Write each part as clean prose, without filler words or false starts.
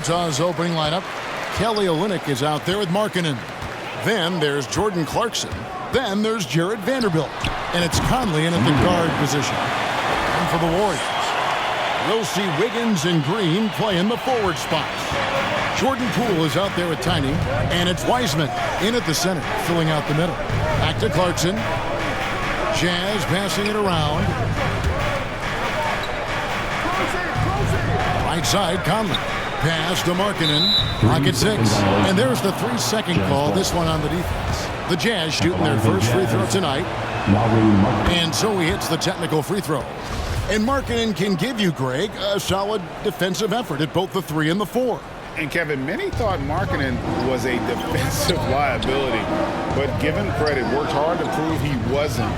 Utah's opening lineup. Kelly Olynyk is out there with Markkanen. Then there's Jordan Clarkson. Then there's Jared Vanderbilt. And it's Conley in at the guard position. And for the Warriors, we'll see Wiggins and Green play in the forward spots. Jordan Poole is out there with Tiny. And it's Wiseman in at the center, filling out the middle. Back to Clarkson. Jazz passing it around. Right side, Conley. Pass to Markkanen. Clock at 6. And there's the 3-second call, this one on the defense. The Jazz shooting their first free throw tonight. And so he hits the technical free throw. And Markkanen can give you, Greg, a solid defensive effort at both the 3 and the 4. And Kevin, many thought Markkanen was a defensive liability, but given credit, worked hard to prove he wasn't.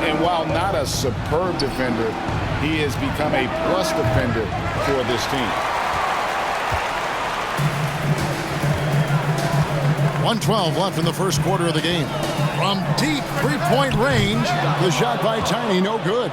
And while not a superb defender, he has become a plus defender for this team. 1:12 left in the first quarter of the game. From deep three-point range, the shot by Tiny, no good.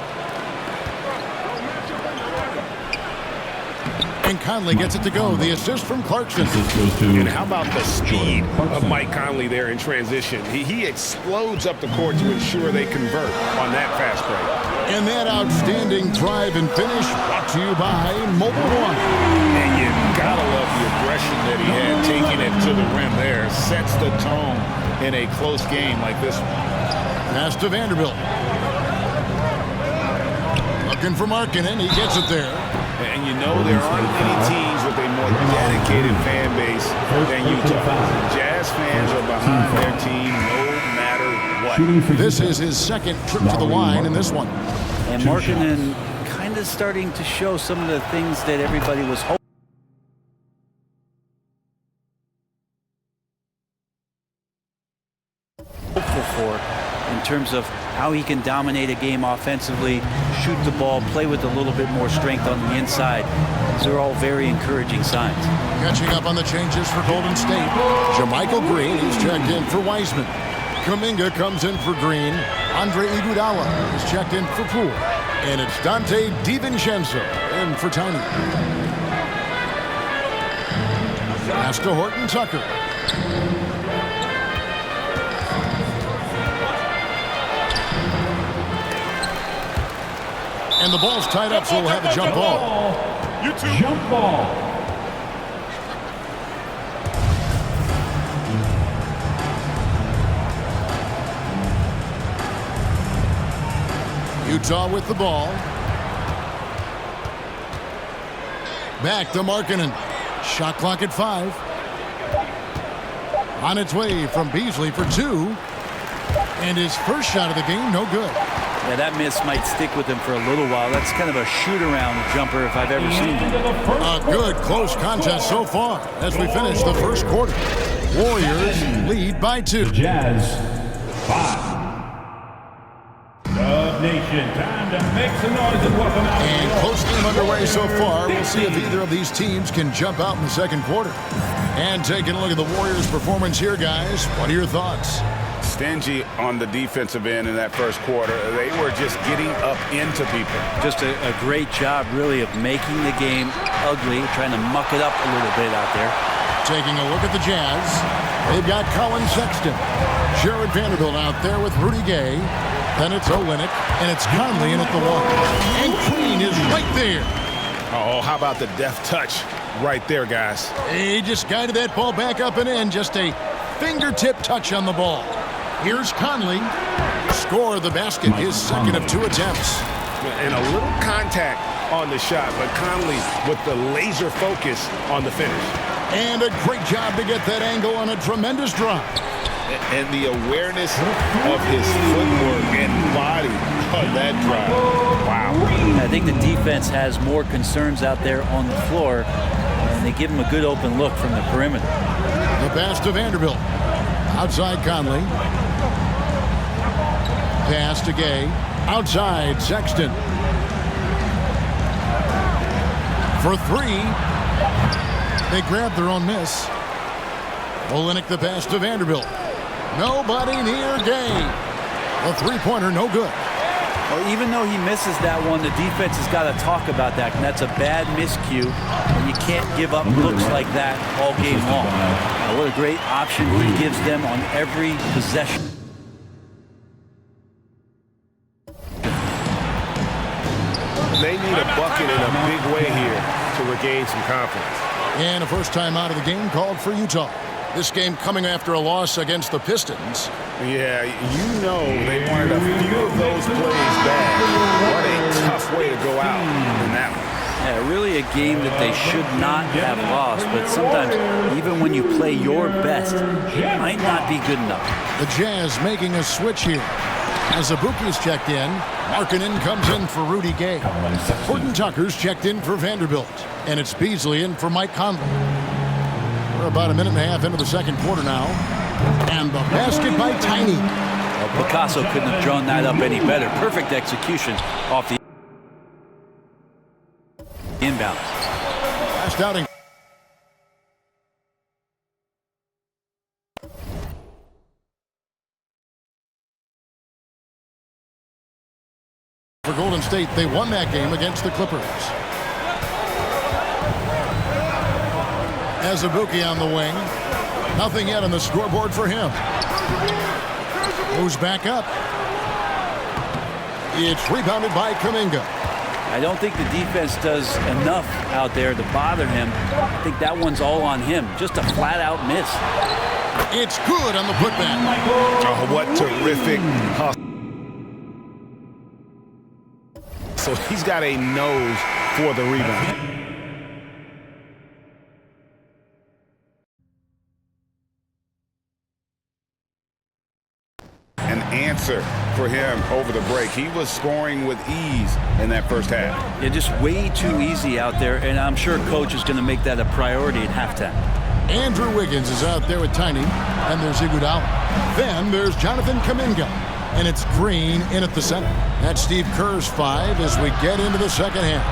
And Conley gets it to go. The assist from Clarkson. And how about the speed of Mike Conley there in transition? He explodes up the court to ensure they convert on that fast break. And that outstanding drive and finish brought to you by Mobile One. And you gotta love the aggression that he had taking it to the rim there. Sets the tone in a close game like this one. Pass to Vanderbilt. Looking for Markkanen. He gets it there. And you know there aren't any teams with a more dedicated fan base than Utah. Jazz fans are behind their team no matter what. This is his second trip to the line in this one. And Markkanen kind of starting to show some of the things that everybody was hoping for in terms of how he can dominate a game offensively, shoot the ball, play with a little bit more strength on the inside. These are all very encouraging signs. Catching up on the changes for Golden State. JaMychal Green is checked in for Wiseman. Kuminga comes in for Green. Andre Iguodala is checked in for Poole. And it's Dante DiVincenzo in for Tiny. Pass to Horton Tucker. And the ball's tied up, so we'll have a jump ball. Jump ball. Utah with the ball. Back to Markkanen. Shot clock at 5. On its way from Beasley for 2. And his first shot of the game, no good. Yeah, that miss might stick with him for a little while. That's kind of a shoot-around jumper if I've ever seen one. A good close contest so far as we finish the first quarter. Warriors lead by 2. Jazz 5. Dub Nation, time to make some noise and welcome out. And close game underway so far. We'll see if either of these teams can jump out in the second quarter. And taking a look at the Warriors' performance here, guys. What are your thoughts? Stingy on the defensive end in that first quarter. They were just getting up into people. Just a great job, really, of making the game ugly, trying to muck it up a little bit out there. Taking a look at the Jazz. They've got Colin Sexton. Jared Vanderbilt out there with Rudy Gay. Then it's Olynyk, and it's Conley in at the 1. And Green is right there. Oh, how about the deft touch right there, guys? He just guided that ball back up and in. Just a fingertip touch on the ball. Here's Conley. Score the basket, his second of 2 attempts. And a little contact on the shot, but Conley with the laser focus on the finish. And a great job to get that angle on a tremendous drive. And the awareness of his footwork and body on that drive. Wow. I think the defense has more concerns out there on the floor, and they give him a good open look from the perimeter. The pass to Vanderbilt. Outside Conley. Pass to Gay. Outside Sexton. For 3. They grab their own miss. Olynyk the pass to Vanderbilt. Nobody near Gay. The three-pointer no good. Well, even though he misses that one, the defense has got to talk about that, and that's a bad miscue, and you can't give up looks like that all game long. What a great option he gives them on every possession. They need a bucket in a big way here to regain some confidence. And a first time out of the game called for Utah. This game coming after a loss against the Pistons. Yeah, you know they wanted a few of those plays back. What a tough way to go out in that one. Yeah, really a game that they should not have lost, but sometimes even when you play your best, it might not be good enough. The Jazz making a switch here. As Azubuike's checked in, Markkanen comes in for Rudy Gay. Horton Tucker's checked in for Vanderbilt. And it's Beasley in for Mike Conley. We're about a minute and a half into the second quarter now. And the basket by Tiny. Well, Picasso couldn't have drawn that up any better. Perfect execution off the inbound. Last outing. For Golden State, they won that game against the Clippers. Azubuike on the wing. Nothing yet on the scoreboard for him. Moves back up. It's rebounded by Kuminga. I don't think the defense does enough out there to bother him. I think that one's all on him. Just a flat-out miss. It's good on the putback. Oh, what terrific hustle. So he's got a nose for the rebound. An answer for him over the break. He was scoring with ease in that first half. Yeah, just way too easy out there, and I'm sure coach is going to make that a priority at halftime. Andrew Wiggins is out there with Tiny, and there's Iguodala. Then there's Jonathan Kuminga, and it's Green in at the center. That's Steve Kerr's 5 as we get into the second half.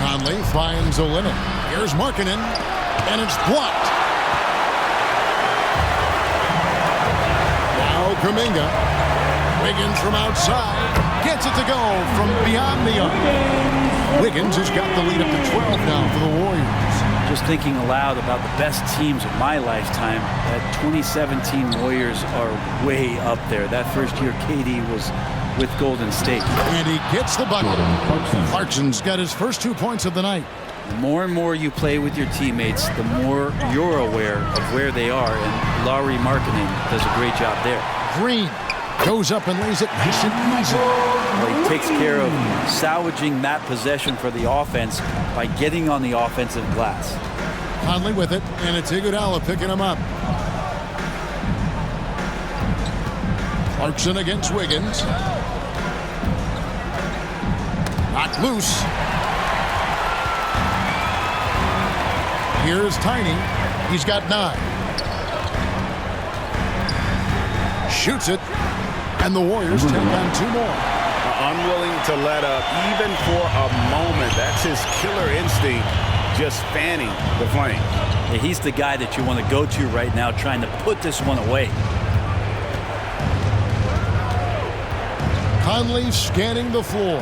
Conley finds Olynyk. Here's Markkanen, and it's blocked. Now Kuminga. Wiggins from outside. Gets it to go from beyond the arc. Wiggins has got the lead up to 12 now for the Warriors. Just thinking aloud about the best teams of my lifetime, that 2017 Warriors are way up there. That first year KD was with Golden State. And he gets the bucket. Clarkson's got his first 2 points of the night. The more and more you play with your teammates, the more you're aware of where they are, and Lauri Markkanen does a great job there. Green goes up and lays it nice and easy. Well, he takes care of salvaging that possession for the offense by getting on the offensive glass. Conley with it, and it's Iguodala picking him up. Clarkson against Wiggins. Knocked loose. Here's Tiny. He's got 9. Shoots it. And the Warriors take on 2 more. Unwilling to let up even for a moment. That's his killer instinct, just fanning the flame. Yeah, he's the guy that you want to go to right now, trying to put this one away. Conley scanning the floor.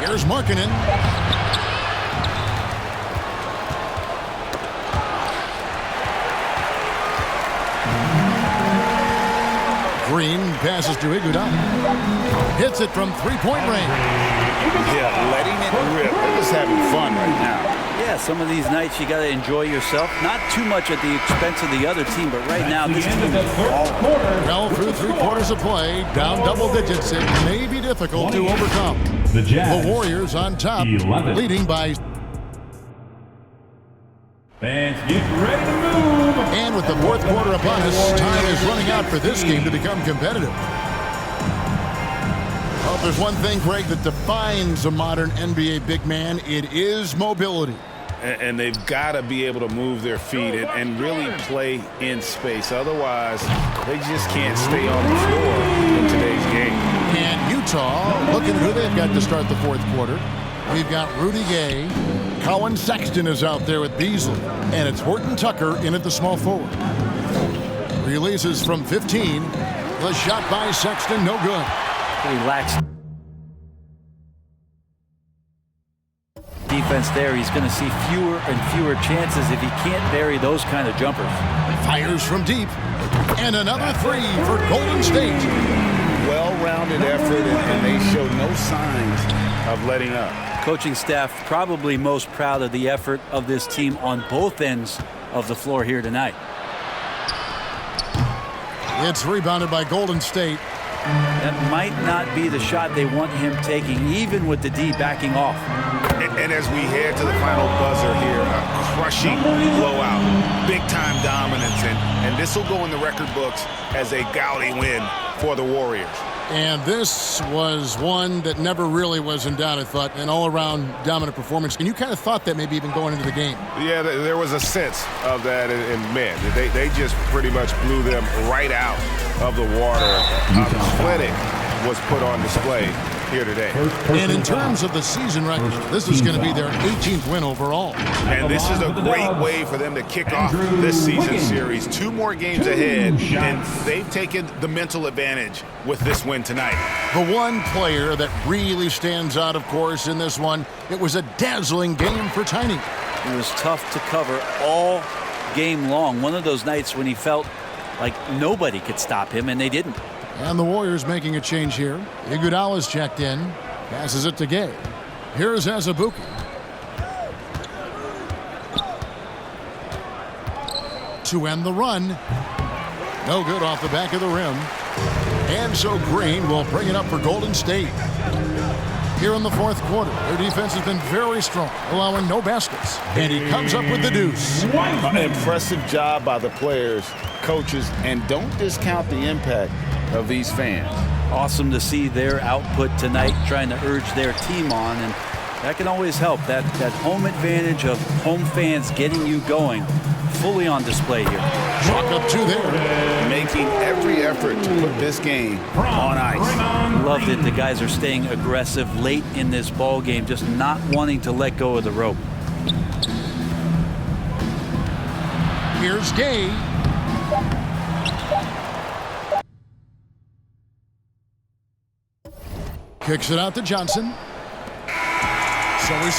Here's Markkanen. Green passes to Iguodala. Hits it from 3-point range. Yeah, letting it rip. They're just having fun right now. Yeah, some of these nights you got to enjoy yourself. Not too much at the expense of the other team, but right now this team is balling. Well, through 3 quarters of play, down double digits, it may be difficult to overcome. The Jazz. The Warriors on top, 11. leading by. Fans, get ready to move. And with the fourth quarter upon us, time is running out for this game to become competitive. Well, if there's one thing, Greg, that defines a modern NBA big man, it is mobility. And they've got to be able to move their feet and really play in space. Otherwise, they just can't stay on the floor in today's game. And Utah, looking at who they've got to start the fourth quarter. We've got Rudy Gay. Colin Sexton is out there with Beasley. And it's Horton Tucker in at the small forward. Releases from 15. The shot by Sexton, no good. Pretty lax defense there. He's going to see fewer and fewer chances if he can't bury those kind of jumpers. Fires from deep. And another three for Golden State. Well-rounded effort, and they show no signs of letting up. Coaching staff probably most proud of the effort of this team on both ends of the floor here tonight. It's rebounded by Golden State. That might not be the shot they want him taking, even with the D backing off. And as we head to the final buzzer here, a crushing blowout, big-time dominance, and this will go in the record books as a gaudy win for the Warriors. And this was one that never really was in doubt, I thought, an all-around dominant performance. And you kind of thought that maybe even going into the game. Yeah, there was a sense of that, and man, they just pretty much blew them right out of the water. A clinic was put on display here today. And in terms of the season record, this is going to be their 18th win overall. And this is a great way for them to kick off this season series. 2 more games ahead, and they've taken the mental advantage with this win tonight. The one player that really stands out, of course, in this one, it was a dazzling game for Tiny. It was tough to cover all game long. One of those nights when he felt like nobody could stop him, and they didn't. And the Warriors making a change here. Iguodala's checked in. Passes it to Gay. Here's Azubuike. To end the run. No good off the back of the rim. And so Green will bring it up for Golden State. Here in the fourth quarter, their defense has been very strong, allowing no baskets. And he comes up with the deuce. An impressive job by the players, coaches, and don't discount the impact of these fans. Awesome to see their output tonight, trying to urge their team on, and that can always help. That home advantage of home fans getting you going, fully on display here. Chalk up 2 there. Making every effort to put this game on ice. Loved it. The guys are staying aggressive late in this ball game, just not wanting to let go of the rope. Here's Gay. Kicks it out to Johnson. So we